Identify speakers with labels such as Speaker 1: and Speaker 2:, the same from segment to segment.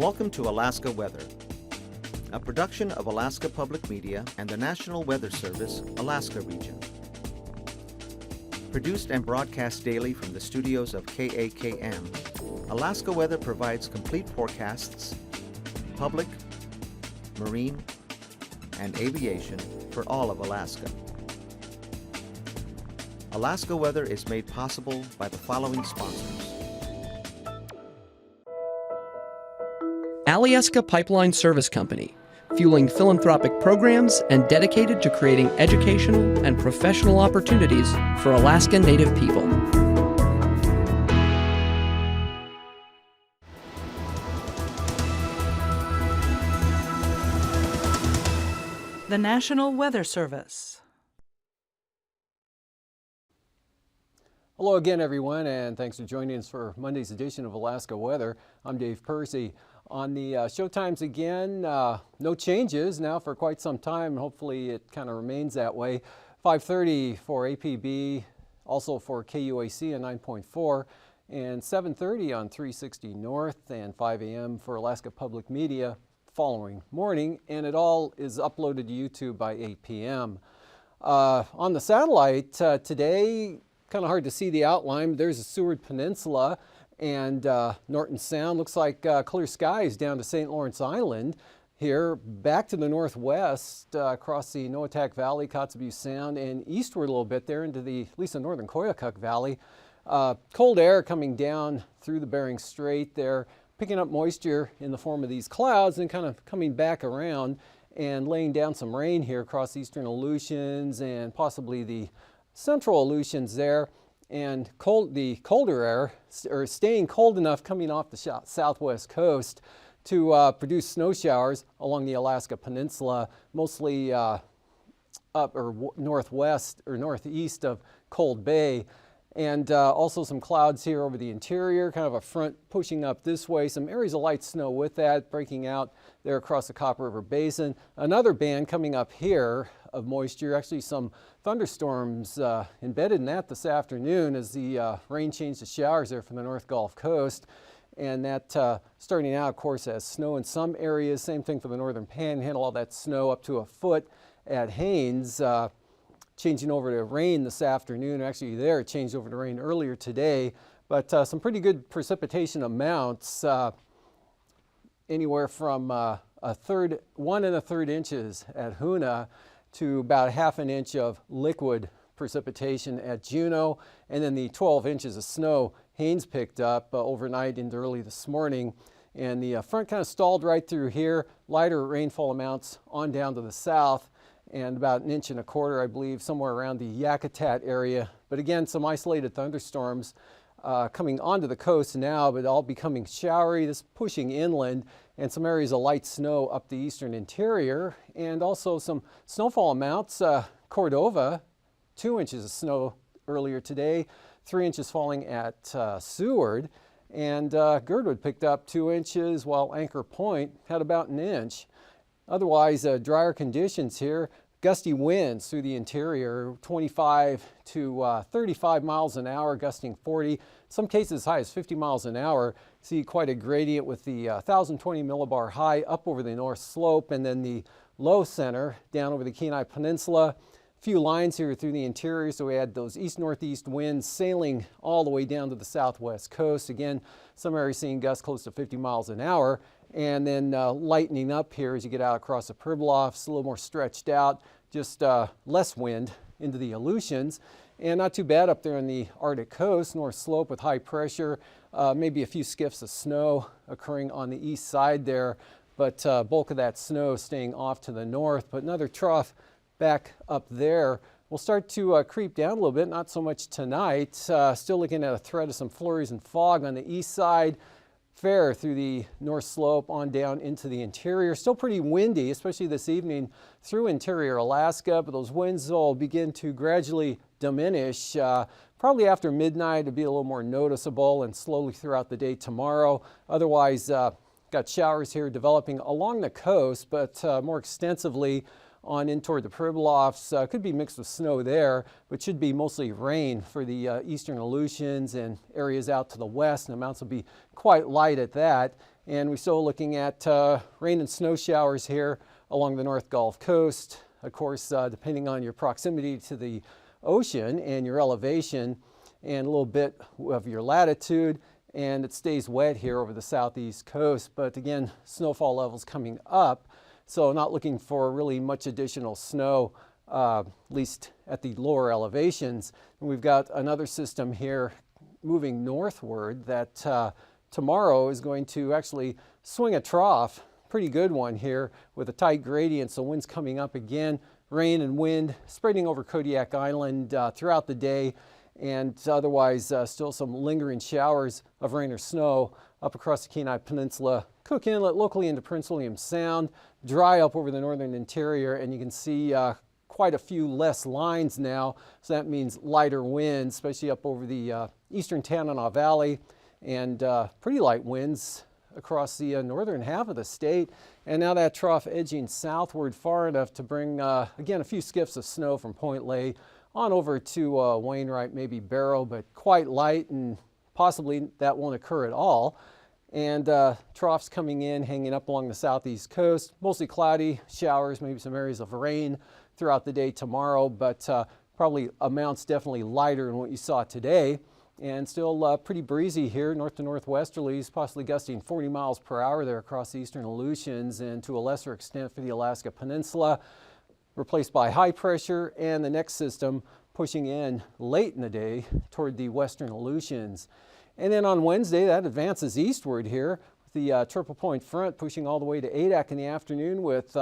Speaker 1: Welcome to Alaska Weather, a production of Alaska Public Media and the National Weather Service, Alaska Region. Produced and broadcast daily from the studios of KAKM, Alaska Weather provides complete forecasts, public, marine, and aviation for all of Alaska. Alaska Weather is made possible by the following sponsors.
Speaker 2: Alyeska Pipeline Service Company, fueling philanthropic programs and dedicated to creating educational and professional opportunities for Alaska Native people.
Speaker 3: The National Weather Service.
Speaker 4: Hello again, everyone, and thanks for joining us for Monday's edition of Alaska Weather. I'm Dave Percy. On the show times again, no changes now for quite some time. Hopefully it kind of remains that way. 5:30 for APB, also for KUAC at 9.4, and 7:30 on 360 North, and 5 a.m. for Alaska Public Media following morning, and it all is uploaded to YouTube by 8 p.m. On the satellite today, kind of hard to see the outline. There's the Seward Peninsula and Norton Sound. Looks like clear skies down to St. Lawrence Island here, back to the northwest across the Noatak Valley, Kotzebue Sound, and eastward a little bit there into at least the northern Koyukuk Valley. Cold air coming down through the Bering Strait there, picking up moisture in the form of these clouds and kind of coming back around and laying down some rain here across eastern Aleutians and possibly the central Aleutians there. And the colder air, or staying cold enough coming off the southwest coast to produce snow showers along the Alaska Peninsula, mostly up or northwest or northeast of Cold Bay. And also some clouds here over the interior, kind of a front pushing up this way. Some areas of light snow with that, breaking out there across the Copper River Basin. Another band coming up here of moisture, actually some thunderstorms embedded in that this afternoon as the rain changed to showers there from the North Gulf Coast. And that starting out, of course, has snow in some areas. Same thing for the Northern Panhandle, all that snow up to a foot at Haines. Changing over to rain this afternoon. Actually there it changed over to rain earlier today, but some pretty good precipitation amounts, anywhere from 1 1/3 inches at Hoonah to about 1/2 inch of liquid precipitation at Juneau, and then the 12 inches of snow Haines picked up overnight into early this morning. And the front kind of stalled right through here. Lighter rainfall amounts on down to the south, and about 1.25 inches, I believe, somewhere around the Yakutat area. But again, some isolated thunderstorms coming onto the coast now, but all becoming showery, this pushing inland, and some areas of light snow up the eastern interior, and also some snowfall amounts. Cordova, 2 inches of snow earlier today, 3 inches falling at Seward, and Girdwood picked up 2 inches, while Anchor Point had about 1 inch. Otherwise, drier conditions here. Gusty winds through the interior, 25 to 35 miles an hour, gusting 40. Some cases as high as 50 miles an hour. See quite a gradient with the 1,020 millibar high up over the north slope, and then the low center down over the Kenai Peninsula. A few lines here through the interior, so we had those east-northeast winds sailing all the way down to the southwest coast. Again, some areas seeing gusts close to 50 miles an hour. And then lightening up here as you get out across the Pribilofs, a little more stretched out, just less wind into the Aleutians. And not too bad up there on the Arctic coast, north slope with high pressure, maybe a few skiffs of snow occurring on the east side there, but bulk of that snow staying off to the north. But another trough back up there. We'll start to creep down a little bit, not so much tonight. Still looking at a threat of some flurries and fog on the east side. Fair through the north slope on down into the interior. Still pretty windy, especially this evening through interior Alaska, but those winds will begin to gradually diminish. Probably after midnight it'll be a little more noticeable, and slowly throughout the day tomorrow. Otherwise, got showers here developing along the coast, but more extensively on in toward the Pribilofs. Could be mixed with snow there, but should be mostly rain for the eastern Aleutians and areas out to the west, and amounts will be quite light at that. And we're still looking at rain and snow showers here along the North Gulf Coast. Of course, depending on your proximity to the ocean and your elevation and a little bit of your latitude, and it stays wet here over the southeast coast. But again, snowfall levels coming up, so not looking for really much additional snow, at least at the lower elevations. And we've got another system here moving northward that tomorrow is going to actually swing a trough, pretty good one here with a tight gradient, so winds coming up again, rain and wind spreading over Kodiak Island throughout the day, and otherwise still some lingering showers of rain or snow up across the Kenai Peninsula, Cook Inlet, locally into Prince William Sound, dry up over the northern interior, and you can see quite a few less lines now, so that means lighter winds, especially up over the eastern Tanana Valley, and pretty light winds across the northern half of the state. And now that trough edging southward far enough to bring, again, a few skiffs of snow from Point Lay on over to Wainwright, maybe Barrow, but quite light, and possibly that won't occur at all. And troughs coming in, hanging up along the southeast coast, mostly cloudy, showers, maybe some areas of rain throughout the day tomorrow, but probably amounts definitely lighter than what you saw today. And still pretty breezy here, north to northwesterlies, possibly gusting 40 miles per hour there across the eastern Aleutians, and to a lesser extent for the Alaska Peninsula, replaced by high pressure and the next system pushing in late in the day toward the western Aleutians. And then on Wednesday, that advances eastward here, with the Triple Point front pushing all the way to Adak in the afternoon with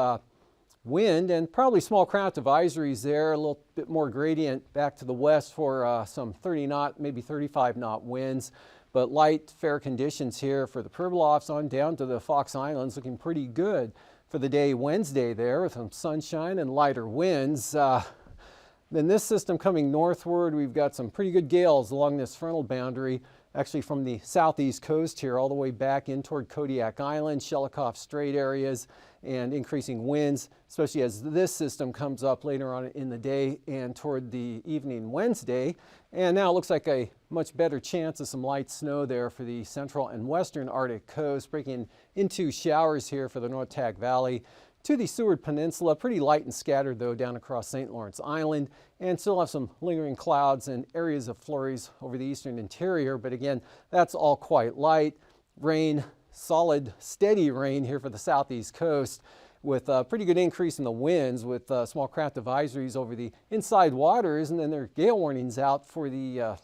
Speaker 4: wind and probably small craft advisories there, a little bit more gradient back to the west for some 30 knot, maybe 35 knot winds, but light, fair conditions here for the Pribilofs on down to the Fox Islands, looking pretty good for the day Wednesday there with some sunshine and lighter winds. Then this system coming northward, we've got some pretty good gales along this frontal boundary, actually from the southeast coast here all the way back in toward Kodiak Island, Shelikof Strait areas, and increasing winds, especially as this system comes up later on in the day and toward the evening Wednesday. And now it looks like a much better chance of some light snow there for the central and western Arctic coast, breaking into showers here for the North Tag Valley to the Seward Peninsula. Pretty light and scattered though down across St. Lawrence Island, and still have some lingering clouds and areas of flurries over the eastern interior, but again, that's all quite light. Rain, solid steady rain here for the southeast coast, with a pretty good increase in the winds, with small craft advisories over the inside waters, and then there are gale warnings out for the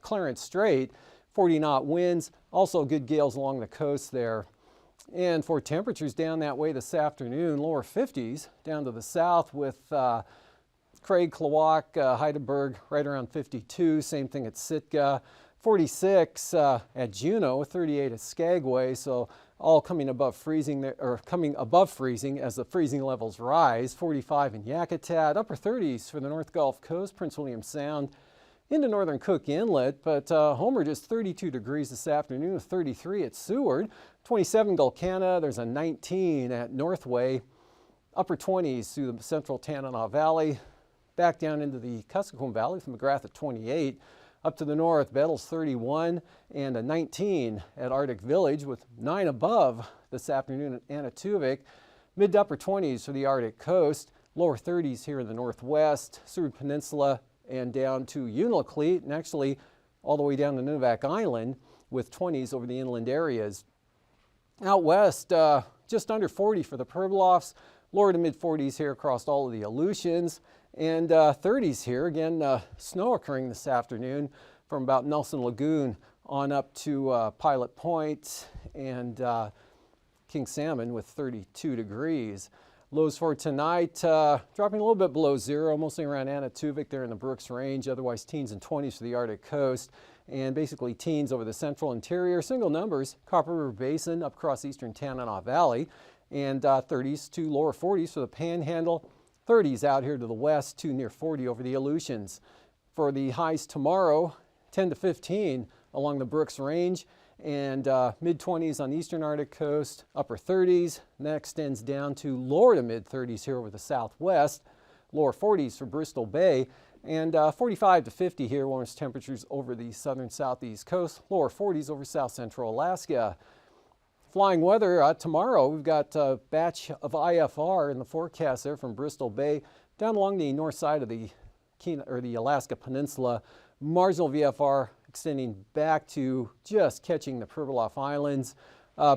Speaker 4: Clarence Strait, 40 knot winds, also good gales along the coast there. And for temperatures down that way this afternoon, lower 50s down to the south, with Craig, Klawock, Heidelberg right around 52, same thing at Sitka, 46 at Juneau, 38 at Skagway, so all coming above freezing there, or coming above freezing as the freezing levels rise. 45 in Yakutat, upper 30s for the North Gulf Coast, Prince William Sound into northern Cook Inlet, but Homer just 32 degrees this afternoon, 33 at Seward, 27 Gulkana, there's a 19 at Northway, upper 20s through the central Tanana Valley, back down into the Kuskokwim Valley from McGrath at 28, up to the north, Bettles 31, and a 19 at Arctic Village, with 9 above this afternoon at Anatuvik, mid to upper 20s for the Arctic coast, lower 30s here in the northwest, Seward Peninsula, and down to Unalakleet, and actually all the way down to Nunivak Island with 20s over the inland areas. Out west, just under 40 for the Pribilofs, lower to mid 40s here across all of the Aleutians, and 30s here. Again, snow occurring this afternoon from about Nelson Lagoon on up to Pilot Point and King Salmon with 32 degrees. Lows for tonight, dropping a little bit below zero, mostly around Anatuvik there in the Brooks Range, otherwise teens and 20s for the Arctic coast, and basically teens over the central interior. Single numbers, Copper River Basin up across eastern Tanana Valley, and 30s to lower 40s for the Panhandle, 30s out here to the west to near 40 over the Aleutians. For the highs tomorrow, 10 to 15 along the Brooks Range, and mid-20s on the eastern Arctic coast, upper 30s. That extends down to lower to mid-30s here over the southwest, lower 40s for Bristol Bay, and 45 to 50 here, warmest temperatures over the southern southeast coast, lower 40s over south central Alaska. flying weather, tomorrow we've got a batch of IFR in the forecast there from Bristol Bay down along the north side of the Alaska Peninsula. Marginal VFR extending back to just catching the Pribilof Islands.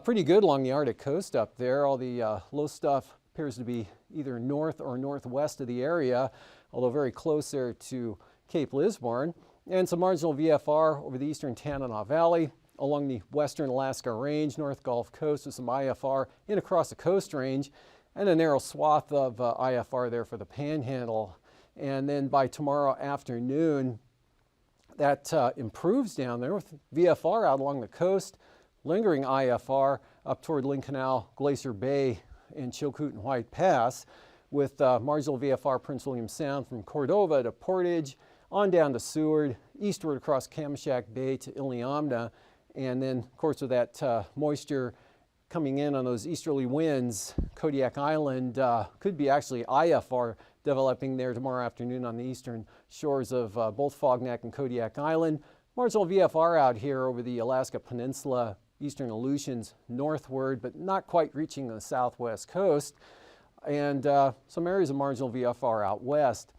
Speaker 4: Pretty good along the Arctic coast up there. All the low stuff appears to be either north or northwest of the area, although very close there to Cape Lisburne. And some marginal VFR over the eastern Tanana Valley, along the western Alaska Range, North Gulf Coast with some IFR in across the Coast Range, and a narrow swath of IFR there for the Panhandle. And then by tomorrow afternoon, that improves down there with VFR out along the coast, lingering IFR up toward Lynn Canal, Glacier Bay, and Chilkoot and White Pass, with marginal VFR Prince William Sound from Cordova to Portage, on down to Seward, eastward across Kamishak Bay to Iliamna, and then, of course, with that moisture coming in on those easterly winds, Kodiak Island could be actually IFR developing there tomorrow afternoon on the eastern shores of both Fognak and Kodiak Island. Marginal VFR out here over the Alaska Peninsula, eastern Aleutians northward, but not quite reaching the southwest coast, and some areas of marginal VFR out west.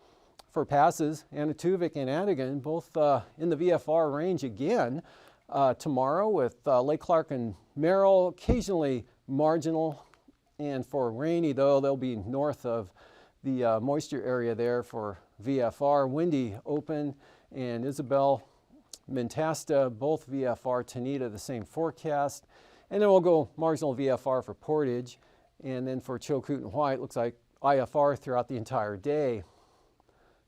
Speaker 4: For passes, Anatuvik and Adigan, both in the VFR range again tomorrow, with Lake Clark and Merrill occasionally marginal, and for rainy though, they'll be north of the moisture area there for VFR. Windy open, and Isabel, Mentasta, both VFR. Tanita, the same forecast. And then we'll go marginal VFR for Portage, and then for Chilkoot and White, looks like IFR throughout the entire day.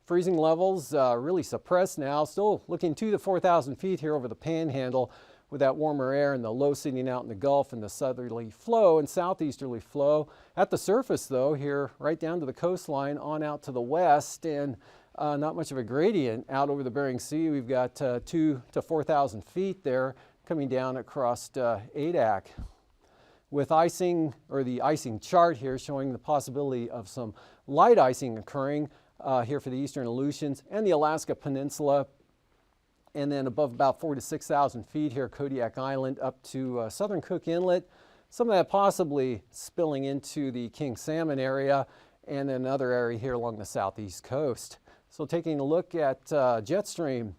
Speaker 4: Freezing levels really suppressed now, still looking 2,000 to 4,000 feet here over the Panhandle, with that warmer air and the low sitting out in the Gulf and the southerly flow and southeasterly flow. At the surface though, here right down to the coastline on out to the west, and not much of a gradient out over the Bering Sea. We've got 2,000 to 4,000 feet there coming down across Adak. With icing, or the icing chart here showing the possibility of some light icing occurring here for the eastern Aleutians and the Alaska Peninsula, and then above about 4,000 to 6,000 feet here, Kodiak Island up to southern Cook Inlet. Some of that possibly spilling into the King Salmon area, and then another area here along the southeast coast. So taking a look at jet stream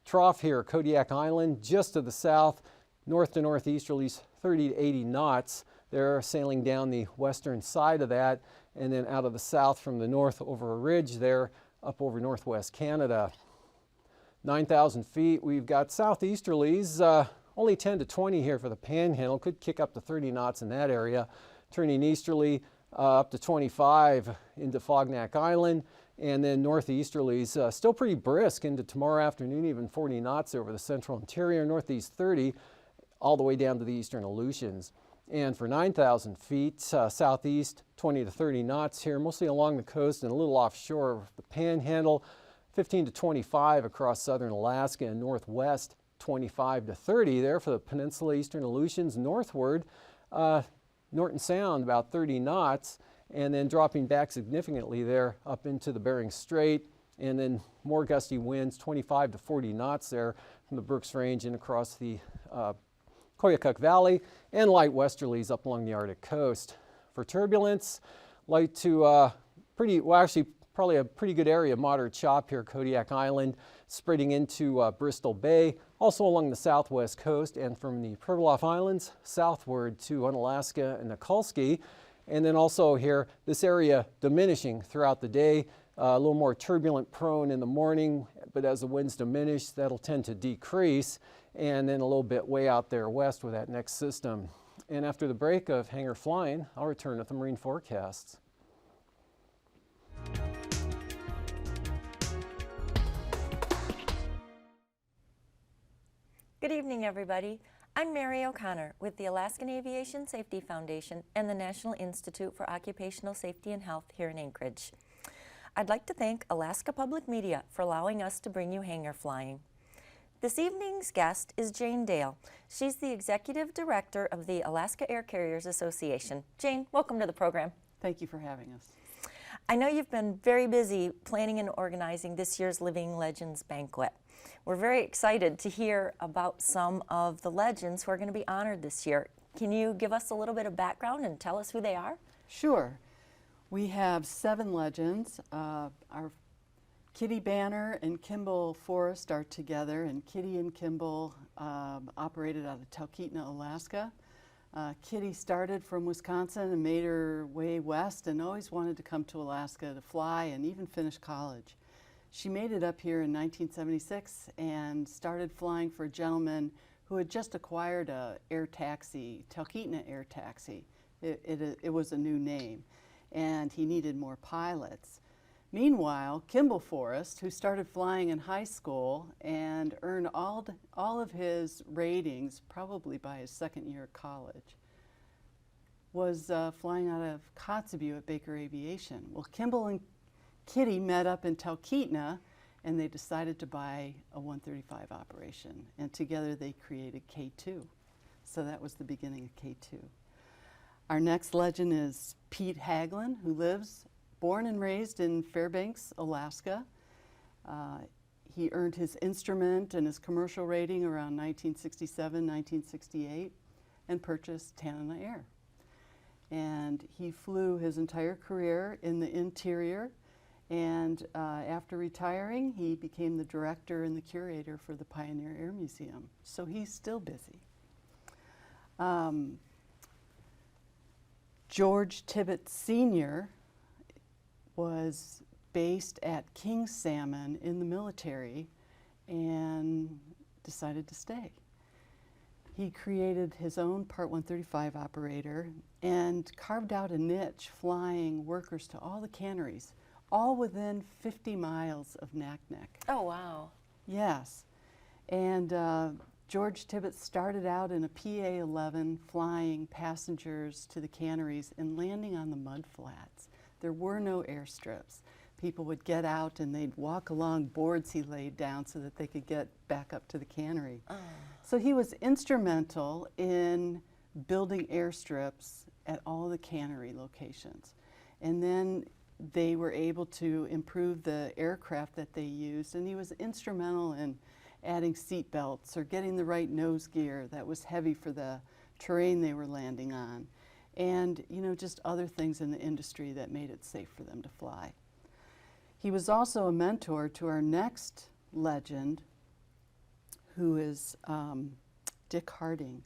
Speaker 4: trough here, Kodiak Island, just to the south, north to northeasterlies 30 to 80 knots. They're sailing down the western side of that, and then out of the south from the north over a ridge there up over northwest Canada. 9,000 feet, we've got southeasterlies, only 10 to 20 here for the Panhandle, could kick up to 30 knots in that area, turning easterly up to 25 into Fognak Island, and then northeasterlies still pretty brisk into tomorrow afternoon, even 40 knots over the central interior, northeast 30, all the way down to the eastern Aleutians. And for 9,000 feet, southeast 20 to 30 knots here, mostly along the coast and a little offshore of the Panhandle, 15 to 25 across southern Alaska, and northwest 25 to 30 there for the peninsula, eastern Aleutians. Northward, Norton Sound about 30 knots, and then dropping back significantly there up into the Bering Strait, and then more gusty winds, 25 to 40 knots there from the Brooks Range and across the Koyukuk Valley, and light westerlies up along the Arctic coast. For turbulence, light to probably a pretty good area of moderate chop here, Kodiak Island, spreading into Bristol Bay, also along the southwest coast, and from the Pribilof Islands southward to Unalaska and Nikolsky. And then also here, this area diminishing throughout the day, a little more turbulent prone in the morning, but as the winds diminish, that'll tend to decrease, and then a little bit way out there west with that next system. And after the break of Hangar Flying, I'll return with the marine forecasts.
Speaker 5: Good evening, everybody. I'm Mary O'Connor with the Alaskan Aviation Safety Foundation and the National Institute for Occupational Safety and Health here in Anchorage. I'd like to thank Alaska Public Media for allowing us to bring you Hangar Flying. This evening's guest is Jane Dale. She's the Executive Director of the Alaska Air Carriers Association. Jane, welcome to the program.
Speaker 6: Thank you for having us.
Speaker 5: I know you've been very busy planning and organizing this year's Living Legends Banquet. We're very excited to hear about some of the legends who are going to be honored this year. Can you give us a little bit of background and tell us who they are?
Speaker 6: Sure. We have 7 legends. Our Kitty Banner and Kimball Forrest are together, and Kitty and Kimball operated out of Talkeetna, Alaska. Kitty started from Wisconsin and made her way west and always wanted to come to Alaska to fly and even finish college. She made it up here in 1976 and started flying for a gentleman who had just acquired a air taxi, Talkeetna Air Taxi. It was a new name, and he needed more pilots. Meanwhile, Kimball Forrest, who started flying in high school and earned all of his ratings probably by his second year of college, was flying out of Kotzebue at Baker Aviation. Well, Kimball and Kitty met up in Talkeetna, and they decided to buy a 135 operation, and together they created K2. So that was the beginning of K2. Our next legend is Pete Hagelin, who lives, born and raised in Fairbanks, Alaska. He earned his instrument and his commercial rating around 1967, 1968, and purchased Tanana Air. And he flew his entire career in the interior, and after retiring, he became the director and the curator for the Pioneer Air Museum. So he's still busy. George Tibbett Sr. was based at King Salmon in the military and decided to stay. He created his own Part 135 operator and carved out a niche flying workers to all the canneries, all within 50 miles of Naknek.
Speaker 5: Oh, wow.
Speaker 6: Yes. And George Tibbett started out in a PA-11 flying passengers to the canneries and landing on the mud flats. There were no airstrips. People would get out and they'd walk along boards he laid down so that they could get back up to the cannery. Oh. So he was instrumental in building airstrips at all the cannery locations. And then they were able to improve the aircraft that they used, and he was instrumental in adding seat belts or getting the right nose gear that was heavy for the terrain they were landing on, and just other things in the industry that made it safe for them to fly. He was also a mentor to our next legend, who is Dick Harding.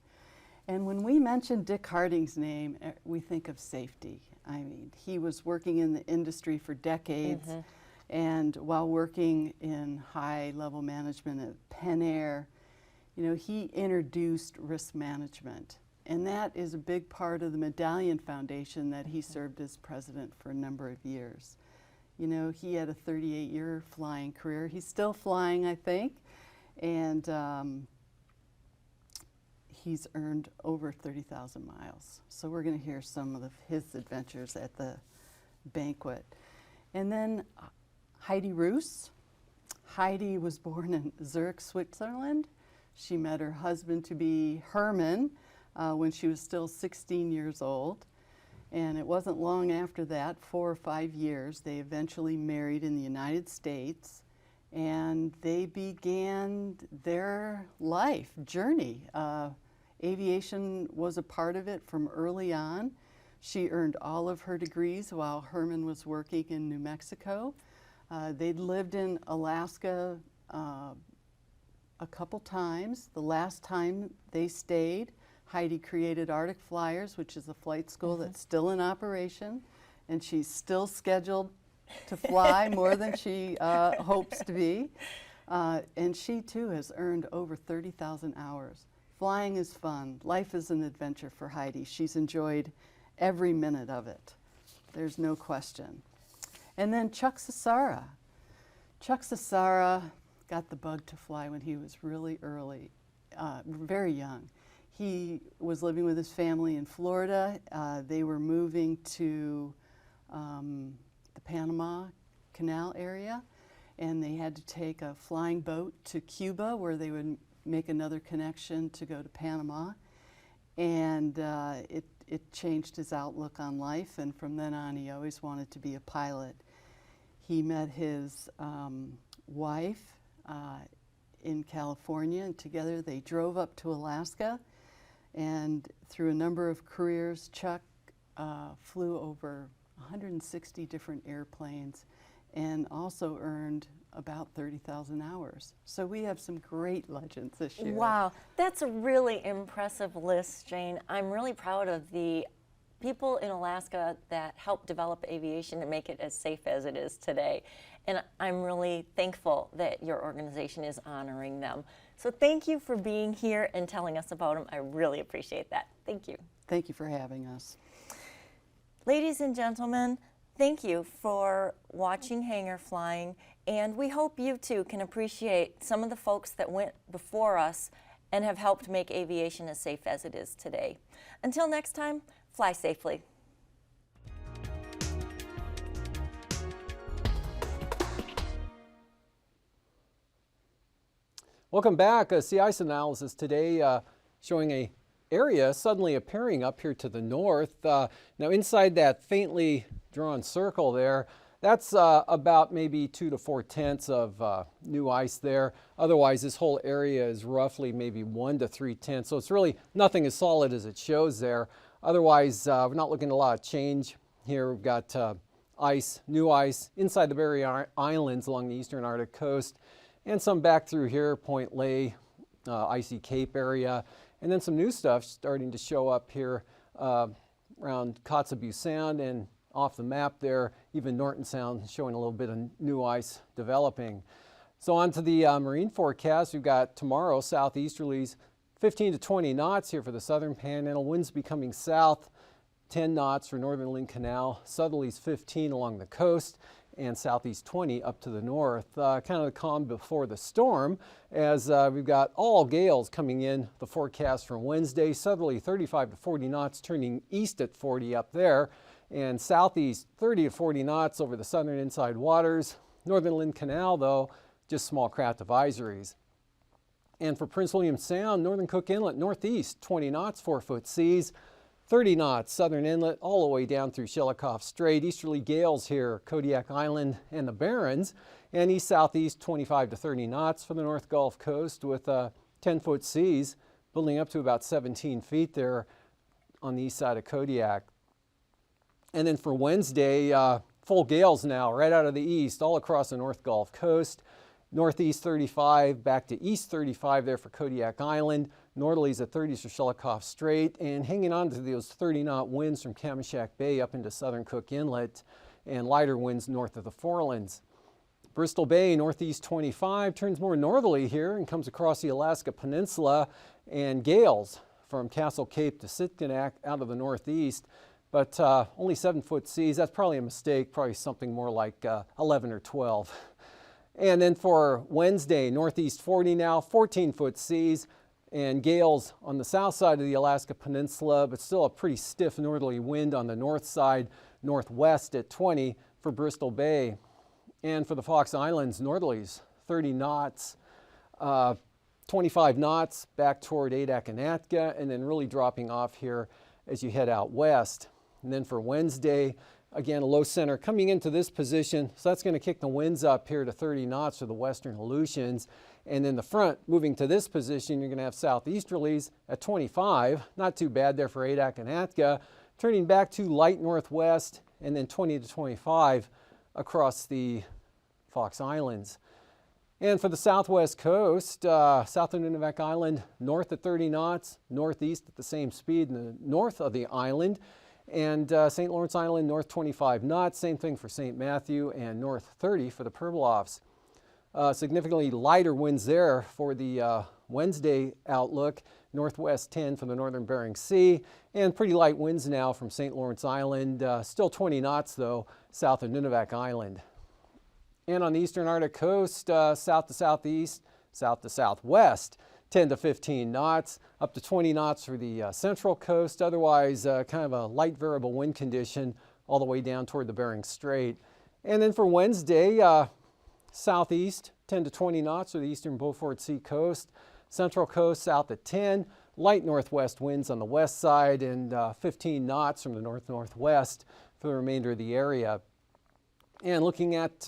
Speaker 6: And when we mention Dick Harding's name, we think of safety. I mean, he was working in the industry for decades, and while working in high-level management at Penn Air, he introduced risk management. And that is a big part of the Medallion Foundation that he served as president for a number of years. He had a 38-year flying career. He's still flying, I think, and he's earned over 30,000 miles. So we're going to hear some of his adventures at the banquet. And then Heidi Roos. Heidi was born in Zurich, Switzerland. She met her husband-to-be Herman when she was still 16 years old. And it wasn't long after that, 4 or 5 years, they eventually married in the United States, and they began their life journey. Aviation was a part of it from early on. She earned all of her degrees while Herman was working in New Mexico. They'd lived in Alaska a couple times. The last time they stayed, Heidi created Arctic Flyers, which is a flight school that's still in operation, and she's still scheduled to fly more than she hopes to be. And she too has earned over 30,000 hours. Flying is fun. Life is an adventure for Heidi. She's enjoyed every minute of it. There's no question. And then Chuck Sassara. Chuck Sassara got the bug to fly when he was really early, very young. He was living with his family in Florida. They were moving to the Panama Canal area, and they had to take a flying boat to Cuba where they would make another connection to go to Panama. And it changed his outlook on life, and from then on he always wanted to be a pilot. He met his wife in California, and together they drove up to Alaska And through a number of careers, Chuck flew over 160 different airplanes and also earned about 30,000 hours. So we have some great legends this year.
Speaker 5: Wow, that's a really impressive list, Jane. I'm really proud of the people in Alaska that helped develop aviation and make it as safe as it is today. And I'm really thankful that your organization is honoring them. So thank you for being here and telling us about them. I really appreciate that. Thank you.
Speaker 6: Thank you for having us.
Speaker 5: Ladies and gentlemen, thank you for watching Hangar Flying, and we hope you too can appreciate some of the folks that went before us and have helped make aviation as safe as it is today. Until next time, fly safely.
Speaker 4: Welcome back. Sea ice analysis today showing a area suddenly appearing up here to the north. Now inside that faintly drawn circle there, that's about maybe 2 to 4 tenths of new ice there. Otherwise, this whole area is roughly maybe 1 to 3 tenths. So it's really nothing as solid as it shows there. Otherwise, we're not looking at a lot of change here. We've got ice, new ice inside the Barrier Islands along the eastern Arctic coast, and some back through here, Point Lay, Icy Cape area, and then some new stuff starting to show up here around Kotzebue Sound and off the map there, even Norton Sound showing a little bit of new ice developing. So on to the marine forecast. We've got tomorrow southeasterlies 15 to 20 knots here for the southern panhandle. Winds becoming south 10 knots for northern Lynn Canal, southerlies 15 along the coast, and southeast 20 up to the north. Kind of the calm before the storm, as we've got all gales coming in the forecast for Wednesday. Southerly 35 to 40 knots, turning east at 40 up there, and southeast 30 to 40 knots over the southern inside waters. Northern Lynn Canal, though, just small craft advisories. And for Prince William Sound, northern Cook Inlet, northeast 20 knots, 4-foot seas. 30 knots, southern inlet, all the way down through Shelikof Strait. Easterly gales here, Kodiak Island and the Barrens. And east-southeast, 25 to 30 knots for the North Gulf Coast with 10-foot seas, building up to about 17 feet there on the east side of Kodiak. And then for Wednesday, full gales now right out of the east, all across the North Gulf Coast. Northeast 35, back to east 35 there for Kodiak Island. Northerlies at 30s for Shelikof Strait, and hanging on to those 30-knot winds from Kamishak Bay up into southern Cook Inlet, and lighter winds north of the Forelands. Bristol Bay, northeast 25, turns more northerly here and comes across the Alaska Peninsula, and gales from Castle Cape to Sitkinak out of the northeast, but only 7-foot seas. That's probably a mistake, probably something more like 11 or 12. And then for Wednesday, northeast 40 now, 14-foot seas, and gales on the south side of the Alaska Peninsula, but still a pretty stiff northerly wind on the north side, northwest at 20 for Bristol Bay. And for the Fox Islands, northerlies 30 knots, 25 knots back toward Adak and Atka, and then really dropping off here as you head out west. And then for Wednesday, again, a low center coming into this position, so that's going to kick the winds up here to 30 knots for the western Aleutians. And then the front, moving to this position, you're going to have southeasterlies at 25. Not too bad there for Adak and Atka. Turning back to light northwest, and then 20 to 25 across the Fox Islands. And for the southwest coast, south of Nunivak Island, north at 30 knots, northeast at the same speed in the north of the island. And St. Lawrence Island, north 25 knots. Same thing for St. Matthew, and north 30 for the Pribilofs. Significantly lighter winds there for the Wednesday outlook. Northwest 10 for the northern Bering Sea, and pretty light winds now from St. Lawrence Island. Still 20 knots though, south of Nunivak Island. And on the eastern Arctic coast, south to southeast, south to southwest, 10 to 15 knots, up to 20 knots for the central coast. Otherwise, kind of a light variable wind condition all the way down toward the Bering Strait. And then for Wednesday, southeast, 10 to 20 knots for the eastern Beaufort Sea coast. Central coast south at 10. Light northwest winds on the west side, and 15 knots from the north-northwest for the remainder of the area. And looking at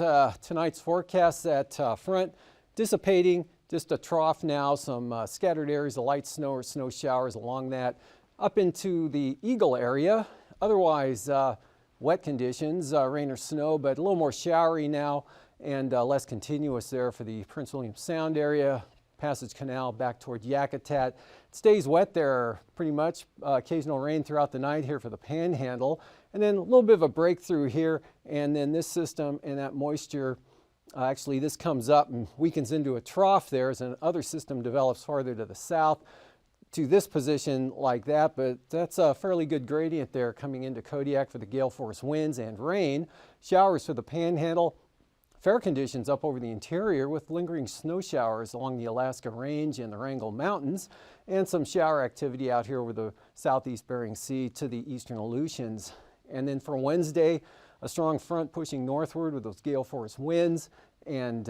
Speaker 4: tonight's forecast, that front dissipating just a trough now, some scattered areas of light snow or snow showers along that, up into the Eagle area. Otherwise, wet conditions, rain or snow, but a little more showery now and less continuous there for the Prince William Sound area, Passage Canal back toward Yakutat. It stays wet there pretty much, occasional rain throughout the night here for the Panhandle, and then a little bit of a breakthrough here, and then this system and that moisture, actually this comes up and weakens into a trough there as another system develops farther to the south to this position like that, but that's a fairly good gradient there coming into Kodiak for the gale force winds and rain. Showers for the Panhandle. Fair conditions up over the interior with lingering snow showers along the Alaska Range and the Wrangell Mountains, and some shower activity out here over the southeast Bering Sea to the eastern Aleutians. And then for Wednesday, a strong front pushing northward with those gale force winds, and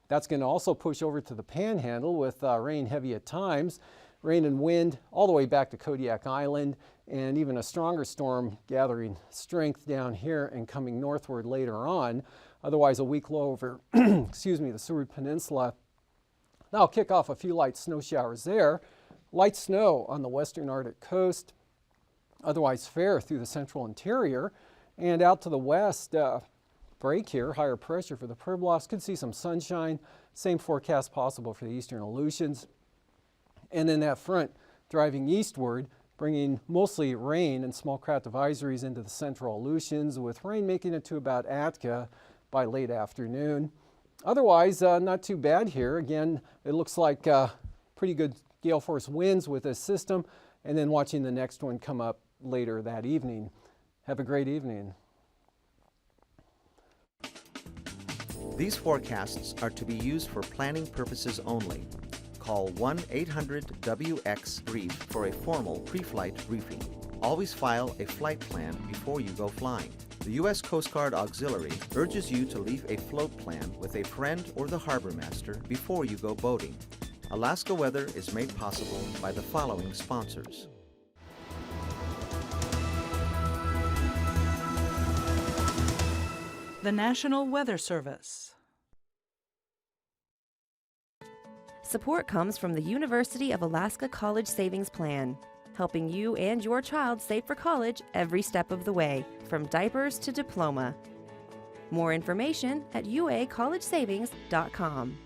Speaker 4: that's going to also push over to the Panhandle with rain heavy at times, rain and wind all the way back to Kodiak Island, and even a stronger storm gathering strength down here and coming northward later on. Otherwise, a weak low over excuse me, the Seward Peninsula. That'll kick off a few light snow showers there. Light snow on the western Arctic coast. Otherwise fair through the central interior. And out to the west, break here, higher pressure for the Pueblos. Could see some sunshine. Same forecast possible for the eastern Aleutians. And then that front driving eastward, bringing mostly rain and small craft advisories into the central Aleutians, with rain making it to about Atka by late afternoon. Otherwise, not too bad here. Again, it looks like pretty good gale force winds with this system, and then watching the next one come up later that evening. Have a great evening.
Speaker 1: These forecasts are to be used for planning purposes only. Call 1-800-WX-BRIEF for a formal pre-flight briefing. Always file a flight plan before you go flying. The U.S. Coast Guard Auxiliary urges you to leave a float plan with a friend or the harbor master before you go boating. Alaska Weather is made possible by the following sponsors.
Speaker 3: The National Weather Service.
Speaker 7: Support comes from the University of Alaska College Savings Plan, helping you and your child save for college every step of the way, from diapers to diploma. More information at uacollegesavings.com.